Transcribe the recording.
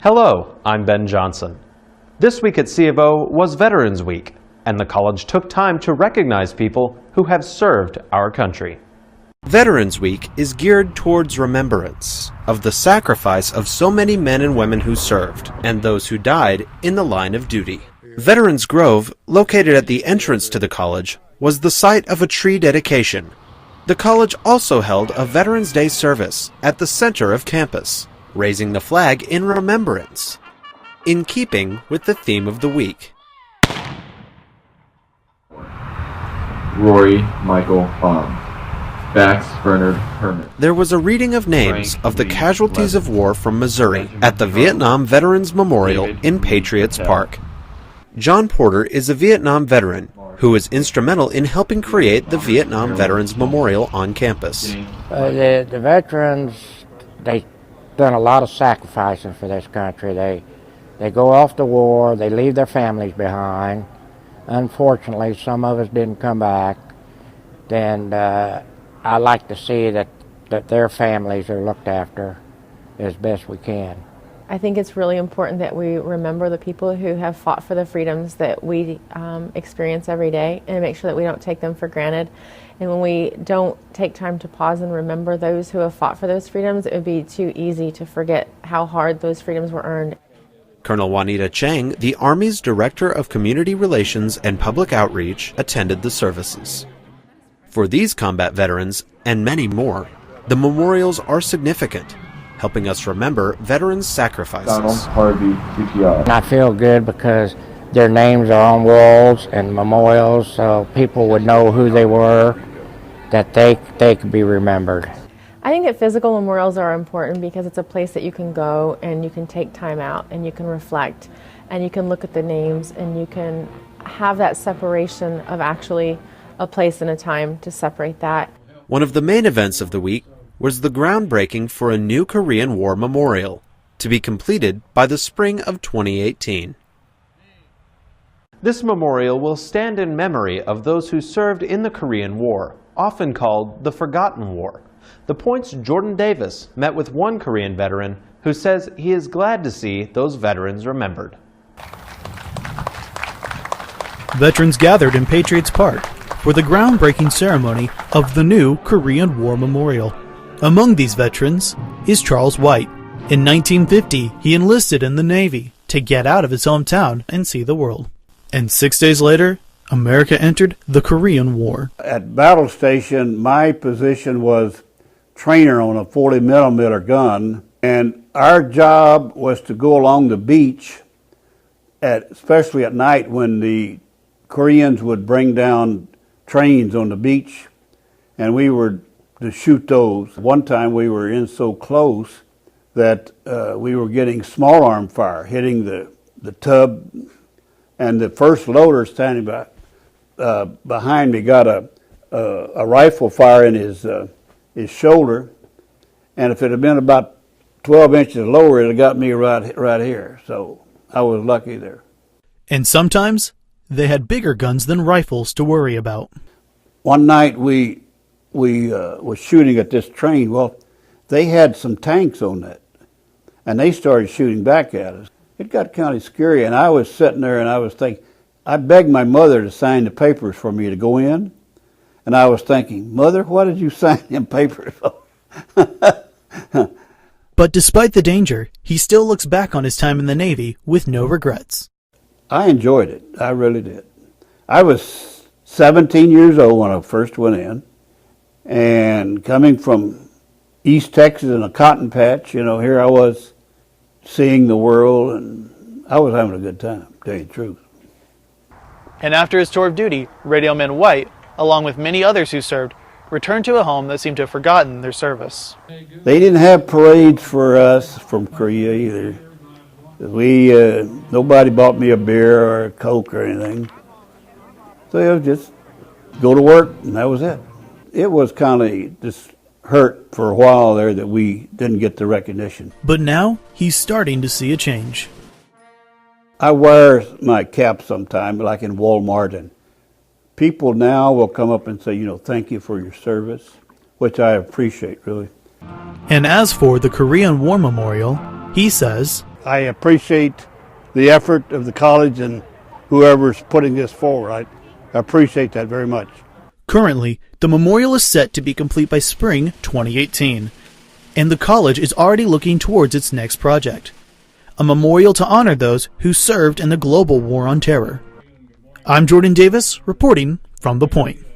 Hello, I'm Ben Johnson. This week at C of O was Veterans Week, and the college took time to recognize people who have served our country. Veterans Week is geared towards remembrance of the sacrifice of so many men and women who served, and those who died in the line of duty. Veterans Grove, located at the entrance to the college, was the site of a tree dedication. The college also held a Veterans Day service at the center of campus, raising the flag in remembrance, in keeping with the theme of the week. Rory Michael Baum. Bax Bernard Herman. There was a reading of names of the casualties of war from Missouri at the Vietnam Veterans Memorial in Patriots Park. John Porter is a Vietnam veteran who was instrumental in helping create the Vietnam Veterans Memorial on campus. The veterans, they done a lot of sacrificing for this country. They go off to war, they leave their families behind. Unfortunately, some of us didn't come back. And I like to see that their families are looked after as best we can. I think it's really important that we remember the people who have fought for the freedoms that we experience every day, and make sure that we don't take them for granted. And when we don't take time to pause and remember those who have fought for those freedoms, it would be too easy to forget how hard those freedoms were earned. Colonel Juanita Chang, the Army's Director of Community Relations and Public Outreach, attended the services. For these combat veterans, and many more, the memorials are significant, helping us remember veterans' sacrifices. Donald Harvey, CPR. I feel good because their names are on walls and memorials, so people would know who they were, that they could be remembered. I think that physical memorials are important because it's a place that you can go and you can take time out and you can reflect and you can look at the names and you can have that separation of actually a place and a time to separate that. One of the main events of the week was the groundbreaking for a new Korean War memorial, to be completed by the spring of 2018. This memorial will stand in memory of those who served in the Korean War, often called the Forgotten War. The Point's Jordan Davis met with one Korean veteran who says he is glad to see those veterans remembered. Veterans gathered in Patriots Park for the groundbreaking ceremony of the new Korean War Memorial. Among these veterans is Charles White. In 1950, he enlisted in the Navy to get out of his hometown and see the world. And 6 days later, America entered the Korean War. At Battle Station, my position was trainer on a 40 millimeter gun, and our job was to go along the beach, especially at night when the Koreans would bring down trains on the beach, and we were to shoot those. One time we were in so close that we were getting small arm fire, hitting the tub, and the first loader standing behind me got a rifle fire in his shoulder, and if it had been about 12 inches lower, it had got me right here. So I was lucky there. And sometimes they had bigger guns than rifles to worry about. One night we was shooting at this train. Well, they had some tanks on that, and they started shooting back at us. It got kind of scary, and I was sitting there and I was thinking, I begged my mother to sign the papers for me to go in, and I was thinking, Mother, what did you sign them papers for? But despite the danger, he still looks back on his time in the Navy with no regrets. I enjoyed it. I really did. I was 17 years old when I first went in, and coming from East Texas in a cotton patch, here I was seeing the world, and I was having a good time, to tell you the truth. And after his tour of duty, Radioman White, along with many others who served, returned to a home that seemed to have forgotten their service. They didn't have parades for us from Korea either. Nobody bought me a beer or a Coke or anything. So it was just go to work, and that was it. It was kind of just hurt for a while there that we didn't get the recognition. But now he's starting to see a change. I wear my cap sometime, like in Walmart, and people now will come up and say, thank you for your service, which I appreciate, really. And as for the Korean War Memorial, he says, I appreciate the effort of the college and whoever's putting this forward. I appreciate that very much. Currently, the memorial is set to be complete by spring 2018, and the college is already looking towards its next project, a memorial to honor those who served in the global war on terror. I'm Jordan Davis, reporting from The Point.